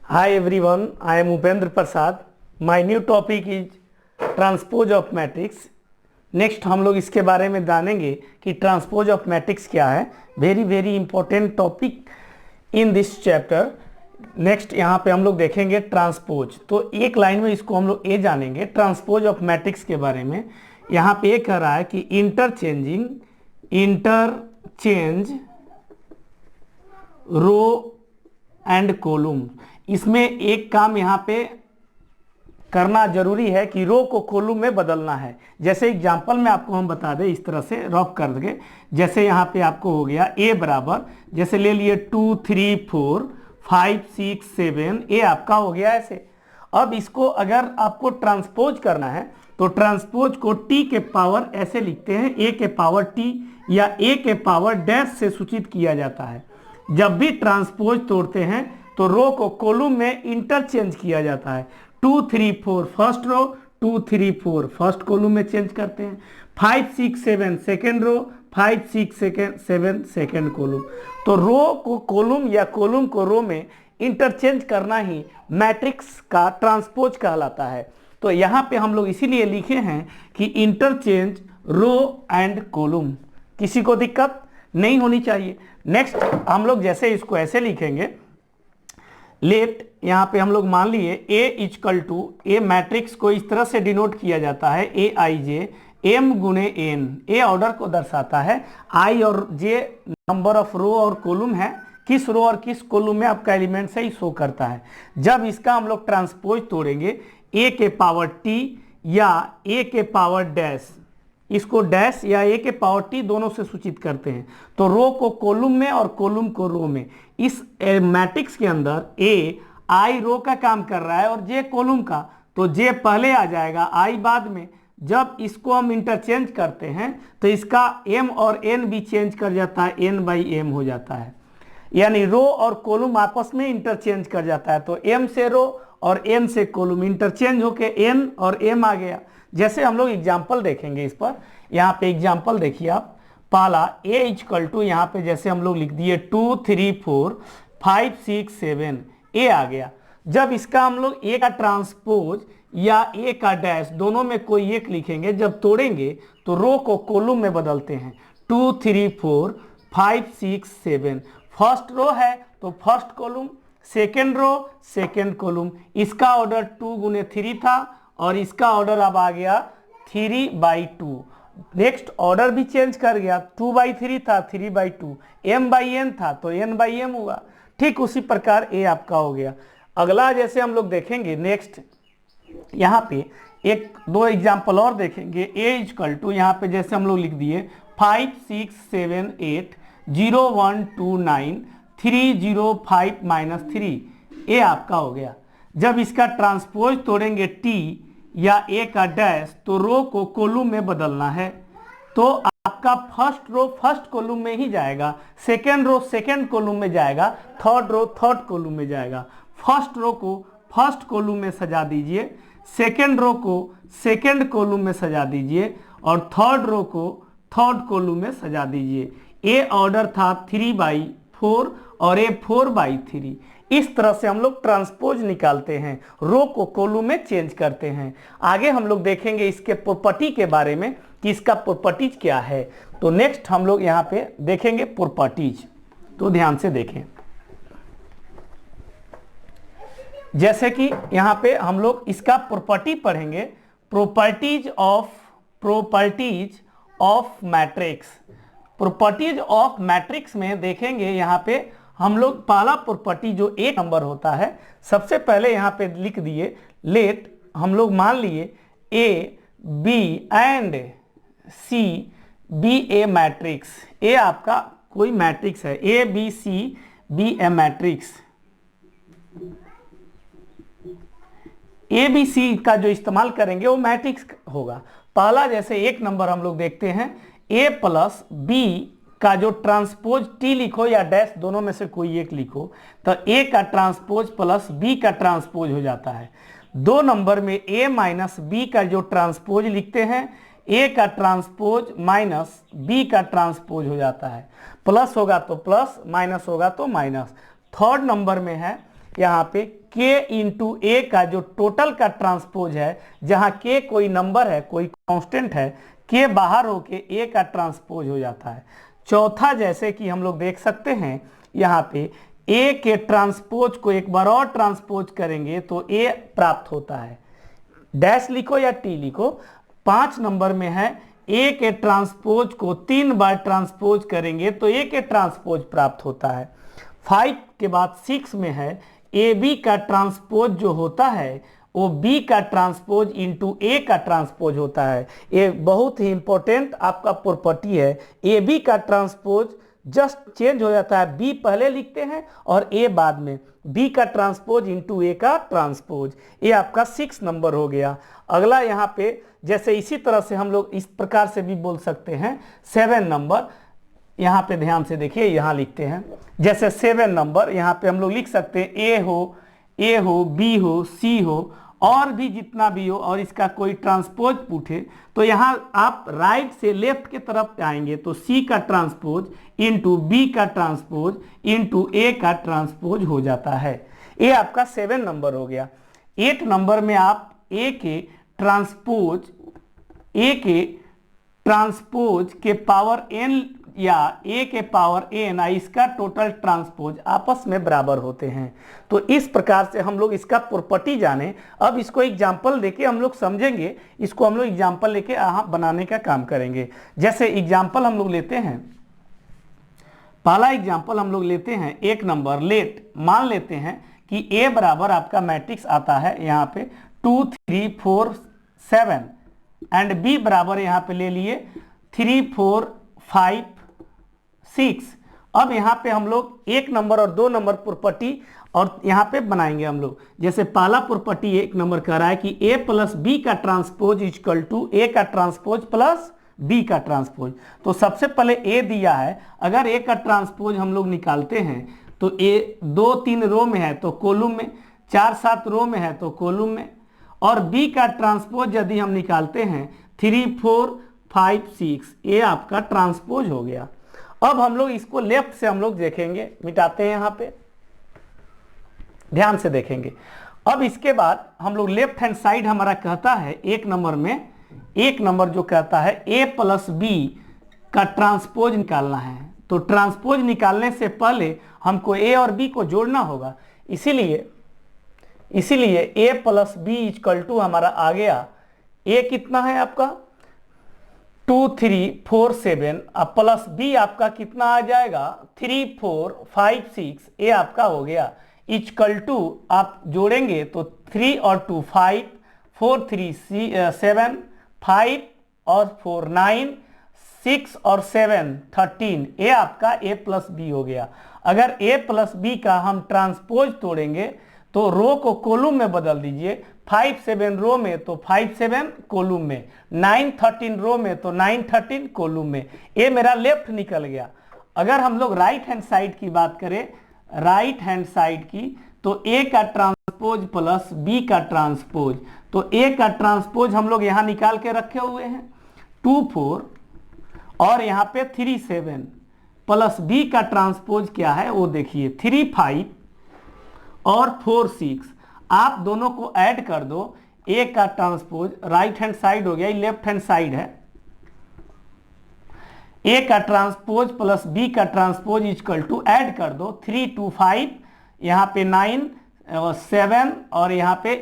Hi everyone, I am Upendra Prasad. My new topic is transpose of matrix. Next हम लोग इसके बारे में जानेंगे कि ट्रांसपोज ऑफ मैट्रिक्स क्या है। Very important topic in this chapter. Next यहाँ पे हम लोग देखेंगे ट्रांसपोज। तो एक लाइन में इसको हम लोग ये जानेंगे ट्रांसपोज ऑफ मैट्रिक्स के बारे में। यहाँ पे ये कह रहा है कि इंटरचेंज रो एंड कॉलम। इसमें एक काम यहाँ पे करना जरूरी है कि रो को कॉलम में बदलना है। जैसे एग्जांपल में आपको हम बता दें, इस तरह से रफ कर देंगे। जैसे यहाँ पे आपको हो गया a बराबर, जैसे ले लिए 2 3 4 5 6 7, ए आपका हो गया ऐसे। अब इसको अगर आपको ट्रांसपोज करना है तो ट्रांसपोज को t के पावर ऐसे लिखते हैं, a के पावर t या a के पावर डैश से सूचित किया जाता है। जब भी ट्रांसपोज तोड़ते हैं तो रो को कॉलम में इंटरचेंज किया जाता है। 2 3 4 फर्स्ट रो, 2 3 4 फर्स्ट कॉलम में चेंज करते हैं। 5 6 7 सेकेंड रो, 5 6 7 सेकेंड कॉलम। तो रो को कॉलम या कॉलम को रो में इंटरचेंज करना ही मैट्रिक्स का ट्रांसपोज कहलाता है। तो यहाँ पे हम लोग इसीलिए लिखे हैं कि इंटरचेंज रो एंड कॉलम। किसी को दिक्कत नहीं होनी चाहिए। नेक्स्ट हम लोग जैसे इसको ऐसे लिखेंगे, लेट यहाँ पे हम लोग मान लिए A equal to a matrix को इस तरह से डिनोट किया जाता है Aij m गुने n। ए ऑर्डर को दर्शाता है, i और j नंबर ऑफ रो और कॉलम है, किस रो और किस कॉलम में आपका एलिमेंट से ही शो करता है। जब इसका हम लोग ट्रांसपोज तोड़ेंगे a के पावर t या a के पावर डैश, इसको डैश या a के पावर t दोनों से सूचित करते हैं। तो रो को कॉलम में और कॉलम को रो में। इस मैट्रिक्स के अंदर a i रो का काम कर रहा है और j कॉलम का, तो j पहले आ जाएगा, i बाद में। जब इसको हम इंटरचेंज करते हैं तो इसका m और n भी चेंज कर जाता है, n बाई m हो जाता है। यानी रो और कॉलम आपस में इंटरचेंज कर जाता है। तो m से रो और n से कॉलम इंटरचेंज होके n और m आ गया। जैसे हम लोग एग्जाम्पल देखेंगे इस पर। यहाँ पे एग्जाम्पल देखिए आप। पहला a इक्वल टू, यहाँ पे जैसे हम लोग लिख दिए 2 3 4 5 6 7, a आ गया। जब इसका हम लोग a का ट्रांसपोज या a का डैश दोनों में कोई एक लिखेंगे, जब तोड़ेंगे तो रो को कॉलम में बदलते हैं। 2 3 4 5 6 7 फर्स्ट रो है तो first column, second row second column. इसका ऑर्डर 2 गुने 3 था और इसका ऑर्डर अब आ गया 3/2। नेक्स्ट ऑर्डर भी चेंज कर गया, 2/3 था 3/2, m/n था तो n/m हुआ। ठीक उसी प्रकार a आपका हो गया। अगला जैसे हम लोग देखेंगे, नेक्स्ट यहाँ पे एक दो एग्जाम्पल और देखेंगे। a इक्वल टू, यहाँ पे जैसे हम लोग लिख दिए 5 6 7 8 0 1 2 9 3 0 5 -3, a आपका हो गया। जब इसका ट्रांसपोज तोड़ेंगे t या a का डैश तो रो को कॉलम में बदलना है। तो आपका फर्स्ट रो फर्स्ट कॉलम में ही जाएगा, सेकेंड रो सेकेंड कॉलम में जाएगा, थर्ड रो थर्ड कॉलम में जाएगा। फर्स्ट रो को फर्स्ट कॉलम में सजा दीजिए, सेकेंड रो को सेकेंड कॉलम में सजा दीजिए और थर्ड रो को थर्ड कॉलम में सजा दीजिए। ए ऑर्डर था 3/4 और ए 4/3। इस तरह से हम लोग ट्रांसपोज निकालते हैं, रो को कॉलम में चेंज करते हैं। आगे हम लोग देखेंगे इसके प्रॉपर्टी के बारे में कि इसका प्रॉपर्टीज क्या है। तो नेक्स्ट हम लोग यहाँ पे देखेंगे प्रॉपर्टीज। तो ध्यान से देखें। जैसे कि यहाँ पे हम लोग इसका प्रॉपर्टी पढ़ेंगे, properties of matrix. Properties of matrix में देखेंगे यहाँ पे हम लोग पहला प्रॉपर्टी जो एक नंबर होता है, सबसे पहले यहाँ पे लिख दिए, लेट हम लोग मान लिए a b एंड c B A matrix. A आपका कोई मैट्रिक्स है, a b c B A matrix. A B C का जो इस्तेमाल करेंगे वो मैट्रिक्स होगा। पहला जैसे एक नंबर हम लोग देखते हैं, a प्लस b का जो ट्रांसपोज t लिखो या डैश दोनों में से कोई एक लिखो, तो a का ट्रांसपोज प्लस b का ट्रांसपोज हो जाता है। दो नंबर में a माइनस b का जो ट्रांसपोज लिखते हैं, a का ट्रांसपोज माइनस b का ट्रांसपोज हो जाता है। प्लस होगा तो प्लस, माइनस होगा तो माइनस। थर्ड नंबर में है यहाँ पे k इंटू ए का जो टोटल का ट्रांसपोज है, जहाँ k कोई नंबर है, कोई कांस्टेंट है, k बाहर होके a का ट्रांसपोज हो जाता है। चौथा, जैसे कि हम लोग देख सकते हैं यहाँ पे a के ट्रांसपोज को एक बार और ट्रांसपोज करेंगे तो a प्राप्त होता है। डैश लिखो या टी लिखो। 5 नंबर में है a के ट्रांसपोज को 3 बार ट्रांसपोज करेंगे तो a के ट्रांसपोज प्राप्त होता है। 5 के बाद 6 में है ए बी का ट्रांसपोज जो होता है वो बी का ट्रांसपोज इंटू ए का ट्रांसपोज होता है। ये बहुत ही इंपॉर्टेंट आपका प्रॉपर्टी है। ए बी का ट्रांसपोज जस्ट चेंज हो जाता है, बी पहले लिखते हैं और ए बाद में, बी का ट्रांसपोज इंटू ए का ट्रांसपोज। ये आपका 6 नंबर हो गया। अगला यहाँ पे जैसे इसी तरह से हम लोग इस प्रकार से भी बोल सकते हैं 7 नंबर। यहाँ पे ध्यान से देखिए, यहाँ लिखते हैं जैसे 7 नंबर, यहाँ पे हम लोग लिख सकते हैं ए हो बी हो सी हो और भी जितना भी हो, और इसका कोई ट्रांसपोज पूछे तो यहाँ आप राइट से लेफ्ट के तरफ आएंगे तो सी का ट्रांसपोज इंटू बी का ट्रांसपोज इंटू ए का ट्रांसपोज हो जाता है। ये आपका 7 नंबर हो गया। 8 नंबर में आप ए के ट्रांसपोज के पावर n या a के पावर n इसका टोटल ट्रांसपोज आपस में बराबर होते हैं। तो इस प्रकार से हम लोग इसका प्रॉपर्टी जाने। अब इसको एग्जाम्पल देके हम लोग समझेंगे, इसको हम लोग एग्जाम्पल लेके बनाने का काम करेंगे। जैसे एग्जाम्पल हम लोग लेते हैं, पहला एग्जाम्पल हम लोग लेते हैं 1 नंबर। लेट मान लेते हैं कि a बराबर आपका मैट्रिक्स आता है यहाँ पे 2 3 4 7 एंड b बराबर यहाँ पे ले लिए 3 4 5 6। अब यहाँ पे हम लोग 1 नंबर और 2 नंबर प्रॉपर्टी और यहाँ पे बनाएंगे हम लोग। जैसे पहला प्रॉपर्टी 1 नंबर कह रहा है कि a प्लस बी का ट्रांसपोज इक्वल टू ए का ट्रांसपोज प्लस बी का ट्रांसपोज। तो सबसे पहले a दिया है, अगर a का ट्रांसपोज हम लोग निकालते हैं तो a 2 3 रो में है तो कॉलम में, 4 7 रो में है तो कॉलम में, और b का ट्रांसपोज यदि हम निकालते हैं 3 4 5 6, ये आपका ट्रांसपोज हो गया। अब हम लोग इसको लेफ्ट से हम लोग देखेंगे, मिटाते हैं यहाँ पे, ध्यान से देखेंगे। अब इसके बाद हम लोग लेफ्ट हैंड साइड हमारा कहता है 1 नंबर में, 1 नंबर जो कहता है a प्लस बी का ट्रांसपोज निकालना है। तो ट्रांसपोज निकालने से पहले हमको a और b को जोड़ना होगा, इसीलिए a plus B equal to हमारा आ गया, a कितना है आपका 2 3 4 7 अब प्लस बी आपका कितना आ जाएगा 3 4 5 6, ये आपका हो गया इक्वल टू, आप जोड़ेंगे तो 3 और 2 5, 4 3 7, 5 और 4 9, 6 और 7 13, ये आपका a प्लस बी हो गया। अगर a प्लस बी का हम ट्रांसपोज तोड़ेंगे तो रो को कॉलम में बदल दीजिए, 5 7 रो में तो 5 7 कॉलम में, 9 13 रो में तो 9 13 कॉलम में। ये मेरा लेफ्ट निकल गया। अगर हम लोग राइट हैंड साइड की बात करें, राइट हैंड साइड की, तो a का ट्रांसपोज प्लस b का ट्रांसपोज, तो a का ट्रांसपोज हम लोग यहाँ निकाल के रखे हुए हैं 2 4 और यहाँ पे 3 7 प्लस b का ट्रांसपोज क्या है वो देखिए 3 5 और 4 6। आप दोनों को ऐड कर दो, a का ट्रांसपोज राइट हैंड साइड हो गया, ये लेफ्ट हैंड साइड है, a का ट्रांसपोज प्लस b का ट्रांसपोज इक्वल टू ऐड कर दो 3 2 5, यहाँ पे 9 7 और यहाँ पे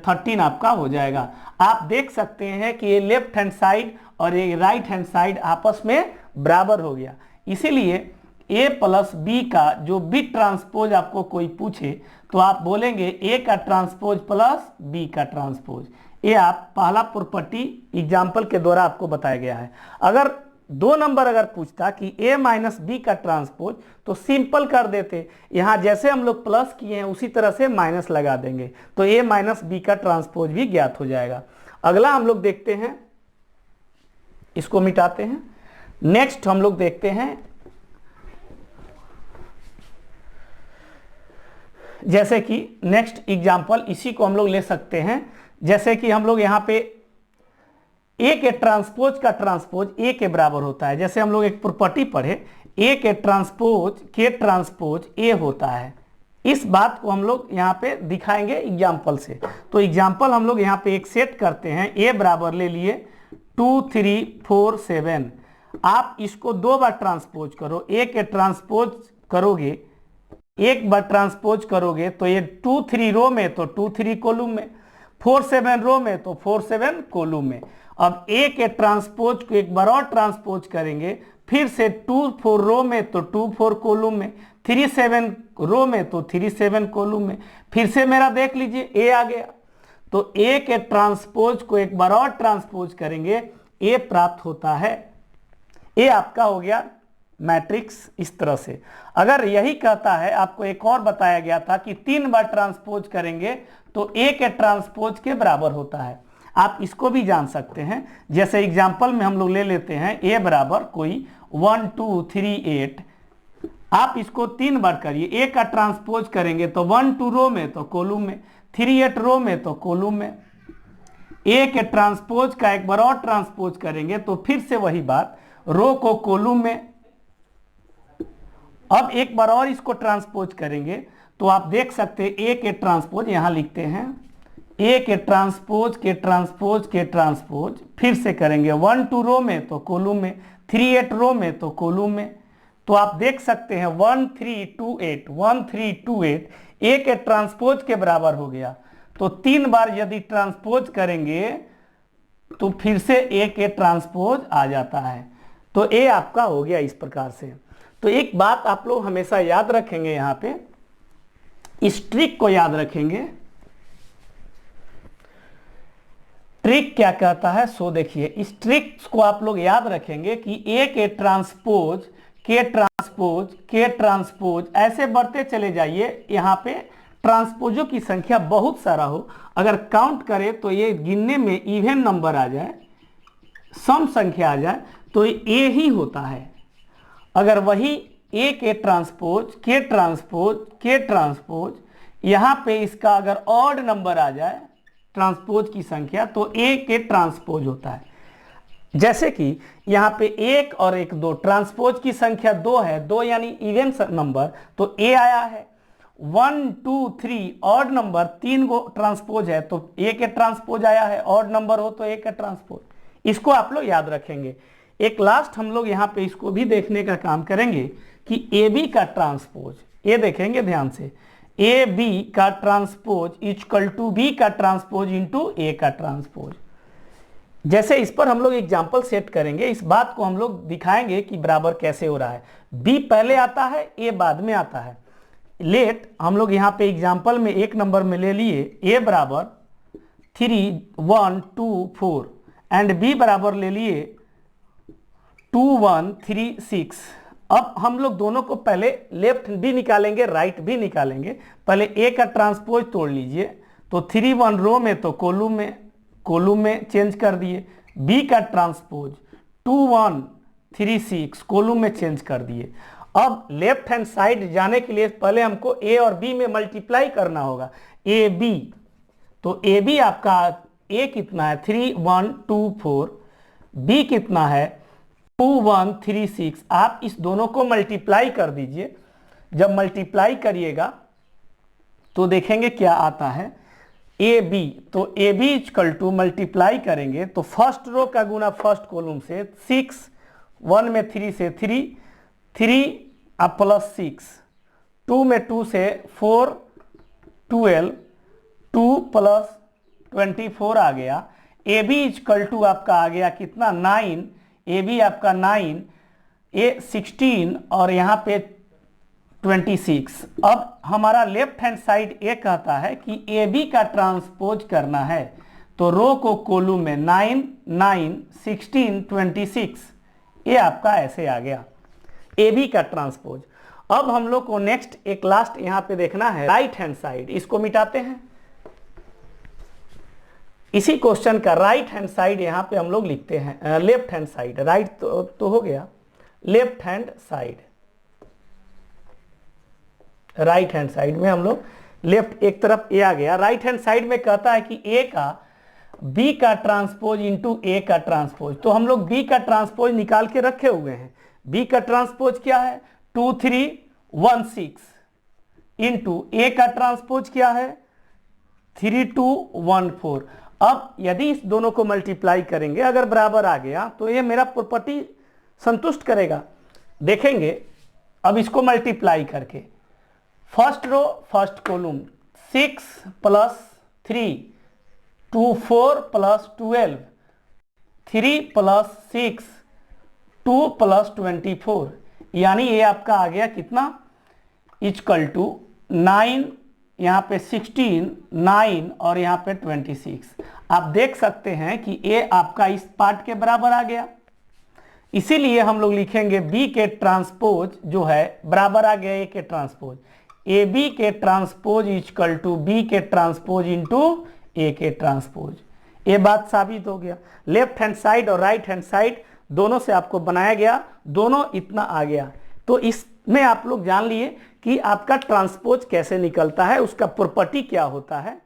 13 आपका हो जाएगा। आप देख सकते हैं कि ये लेफ्ट हैंड साइड और ये राइट हैंड साइड आपस में बराबर हो गया। इसीलिए a प्लस बी का जो बी ट्रांसपोज आपको कोई पूछे तो आप बोलेंगे a का ट्रांसपोज प्लस b का ट्रांसपोज। ये आप पहला प्रॉपर्टी एग्जाम्पल के द्वारा आपको बताया गया है। अगर 2 नंबर अगर पूछता कि a माइनस बी का ट्रांसपोज तो सिंपल कर देते, यहाँ जैसे हम लोग प्लस किए हैं उसी तरह से माइनस लगा देंगे तो a माइनस बी का ट्रांसपोज भी ज्ञात हो जाएगा। अगला हम लोग देखते हैं, इसको मिटाते हैं। नेक्स्ट हम लोग देखते हैं, जैसे कि नेक्स्ट एग्जाम्पल इसी को हम लोग ले सकते हैं। जैसे कि हम लोग यहाँ पे a के ट्रांसपोज का ट्रांसपोज a के बराबर होता है। जैसे हम लोग एक प्रॉपर्टी पढ़े, a के ट्रांसपोज a होता है, इस बात को हम लोग यहाँ पे दिखाएंगे एग्जाम्पल से। तो एग्जाम्पल हम लोग यहाँ पे एक सेट करते हैं, ए बराबर ले लिए 2 3 4 7। आप इसको 2 बार ट्रांसपोज करो, एक ट्रांसपोज करोगे, एक बार ट्रांसपोज करोगे तो ये 2 3 रो में तो 2 3 कॉलम में, 4 7 रो में तो 4 7 कॉलम में। अब एक ट्रांसपोज को एक बार और ट्रांसपोज करेंगे, फिर से 2 4 रो में तो 2 4 कॉलम में, 3 7 रो में तो 3 7 कॉलम में। फिर से मेरा देख लीजिए ए आ गया, तो ए के ट्रांसपोज को एक बार और ट्रांसपोज करेंगे, ए प्राप्त होता है। ए आपका हो गया मैट्रिक्स इस तरह से। अगर यही कहता है, आपको एक और बताया गया था कि 3 बार ट्रांसपोज करेंगे तो ए के ट्रांसपोज के बराबर होता है। आप इसको भी जान सकते हैं, जैसे एग्जांपल में हम लोग ले लेते हैं ए बराबर कोई 1 2 3 8। आप इसको 3 बार करिए, ए का ट्रांसपोज करेंगे तो 1 2 रो में तो कॉलम में, 3 8 रो में तो कॉलम में। ए के ट्रांसपोज का एक बार और ट्रांसपोज करेंगे तो फिर से वही बात, रो को कॉलम में। अब एक बार और इसको ट्रांसपोज करेंगे तो आप देख सकते हैं ए के ट्रांसपोज, यहां लिखते हैं ए के ट्रांसपोज के ट्रांसपोज के ट्रांसपोज, फिर से करेंगे 1 2 रो में तो कॉलम में, 3 8 रो में तो कॉलम में। तो आप देख सकते हैं 1 3 2 8 1 3 2 8 ए के ट्रांसपोज के बराबर हो गया। तो 3 बार यदि ट्रांसपोज करेंगे तो फिर से ए के ट्रांसपोज आ जाता है। तो ए आपका हो गया इस प्रकार से। तो एक बात आप लोग हमेशा याद रखेंगे, यहां पे इस ट्रिक को याद रखेंगे। ट्रिक क्या कहता है, सो देखिए इस ट्रिक को आप लोग याद रखेंगे कि ए के ट्रांसपोज के ट्रांसपोज के ट्रांसपोज ऐसे बढ़ते चले जाइए। यहाँ पे ट्रांसपोजों की संख्या बहुत सारा हो, अगर काउंट करें तो ये गिनने में इवन नंबर आ जाए, सम संख्या आ जाए तो ए ही होता है। अगर वही ए के ट्रांसपोज के ट्रांसपोज के ट्रांसपोज, यहाँ पे इसका अगर ऑड नंबर आ जाए ट्रांसपोज की संख्या तो ए के ट्रांसपोज होता है। जैसे कि यहाँ पे 1 और 1 2, ट्रांसपोज की संख्या 2 है, 2 यानी इवन नंबर, तो ए आया है। 1 2 3 ऑड नंबर, 3 गो ट्रांसपोज है तो ए के ट्रांसपोज आया है, ऑड नंबर हो तो ए का ट्रांसपोज। इसको आप लोग याद रखेंगे। एक लास्ट हम लोग यहाँ पे इसको भी देखने का काम करेंगे कि ए बी का ट्रांसपोज, ये देखेंगे ध्यान से, ए बी का ट्रांसपोज इक्वल टू बी का ट्रांसपोज इंटू ए का ट्रांसपोज। जैसे इस पर हम लोग एग्जाम्पल सेट करेंगे, इस बात को हम लोग दिखाएंगे कि बराबर कैसे हो रहा है। बी पहले आता है, ए बाद में आता है। लेट हम लोग यहाँ पे एग्जाम्पल में 1 नंबर में ले लिए ए बराबर 3 1 2 4 एंड बी बराबर ले लिए 2 1 3 6। अब हम लोग दोनों को पहले लेफ्ट भी निकालेंगे, राइट भी निकालेंगे। पहले ए का ट्रांसपोज तोड़ लीजिए, तो 3 1 रो में तो कॉलम में चेंज कर दिए। बी का ट्रांसपोज 2 1 3 6 कॉलम में चेंज कर दिए। अब लेफ्ट हैंड साइड जाने के लिए पहले हमको ए और बी में मल्टीप्लाई करना होगा, ए बी। तो ए बी आपका ए कितना है 3 1 2 4, बी कितना है 2 1 3 6। आप इस दोनों को मल्टीप्लाई कर दीजिए। जब मल्टीप्लाई करिएगा तो देखेंगे क्या आता है, ए बी। तो A B equal to multiply करेंगे तो फर्स्ट रो का गुना फर्स्ट कॉलम से 6, 1 में 3 से 3 3 अब प्लस 6, 2 में 2 से 4 12, 2 प्लस 24 आ गया। ए बी इक्वल टू आपका आ गया कितना 9, ए बी आपका 9, ए 16 और यहाँ पे 26। अब हमारा लेफ्ट हैंड साइड ये कहता है कि ए बी का ट्रांसपोज करना है, तो रो को कॉलम में 9 9 16 26, ये आपका ऐसे आ गया ए बी का ट्रांसपोज। अब हम लोग को नेक्स्ट एक लास्ट यहाँ पे देखना है राइट हैंड साइड, इसको मिटाते हैं। इसी क्वेश्चन का राइट हैंड साइड यहाँ पे हम लोग लिखते हैं, लेफ्ट हैंड साइड, राइट तो हो गया, left hand side, right hand side में हम लोग लेफ्ट एक तरफ ए आ गया। राइट हैंड साइड में कहता है कि ए का बी का ट्रांसपोज इंटू ए का ट्रांसपोज। तो हम लोग बी का ट्रांसपोज निकाल के रखे हुए हैं। बी का ट्रांसपोज क्या है 2 3 1 6, इंटू ए का ट्रांसपोज क्या है 3214। अब यदि इस दोनों को मल्टीप्लाई करेंगे, अगर बराबर आ गया तो ये मेरा प्रॉपर्टी संतुष्ट करेगा। देखेंगे अब इसको मल्टीप्लाई करके, फर्स्ट रो फर्स्ट कॉलम 6 + 3 2 4 + 12 3 + 6 2 + 24, यानी ये आपका आ गया कितना इक्वल टू 9, यहाँ पे 16 9 और यहाँ पे 26। आप देख सकते हैं कि ये आपका इस पार्ट के बराबर आ गया। इसीलिए हम लोग लिखेंगे बी के ट्रांसपोज जो है बराबर आ गया ए के ट्रांसपोज, ए बी के ट्रांसपोज इक्वल टू बी के ट्रांसपोज इंटू ए के ट्रांसपोज। ये बात साबित हो गया। लेफ्ट हैंड साइड और राइट हैंड साइड दोनों से आपको बनाया गया, दोनों इतना आ गया। तो इसमें आप लोग जान लिए कि आपका ट्रांसपोज कैसे निकलता है, उसका प्रॉपर्टी क्या होता है।